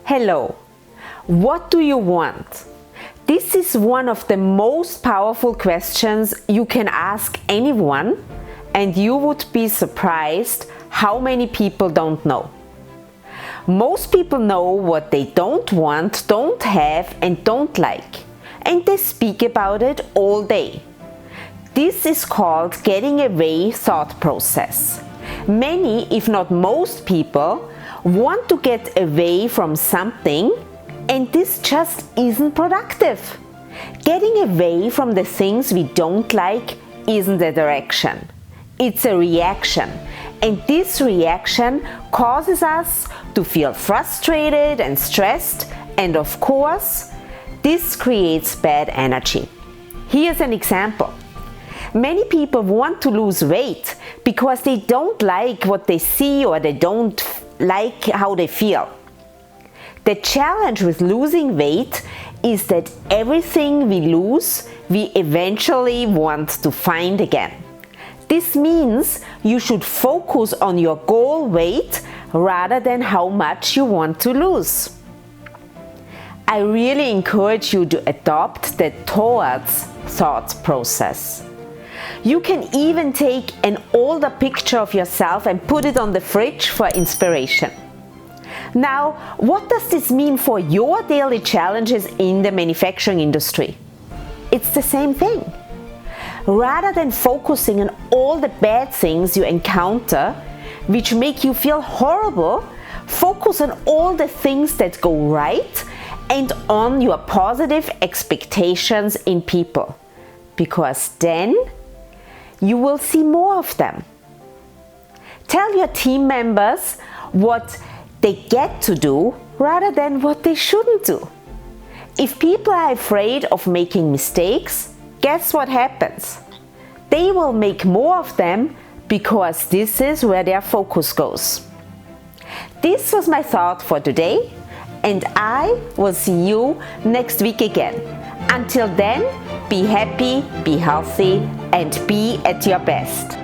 Hello, what do you want? This is one of the most powerful questions you can ask anyone, and you would be surprised how many people don't know. Most people know what they don't want, don't have, and don't like, and they speak about it all day. This is called getting away thought process. Many, if not most people, want to get away from something, and this just isn't productive. Getting away from the things we don't like isn't a direction. It's a reaction, and this reaction causes us to feel frustrated and stressed, and of course, this creates bad energy. Here's an example. Many people want to lose weight because they don't like what they see or they don't like how they feel. The challenge with losing weight is that everything we lose, we eventually want to find again. This means you should focus on your goal weight rather than how much you want to lose. I really encourage you to adopt the towards thought process. You can even take an older picture of yourself and put it on the fridge for inspiration. Now, what does this mean for your daily challenges in the manufacturing industry? It's the same thing. Rather than focusing on all the bad things you encounter, which make you feel horrible, focus on all the things that go right and on your positive expectations in people, because then you will see more of them. Tell your team members what they get to do rather than what they shouldn't do. If people are afraid of making mistakes, guess what happens? They will make more of them because this is where their focus goes. This was my thought for today, and I will see you next week again. Until then, be happy, be healthy, and be at your best.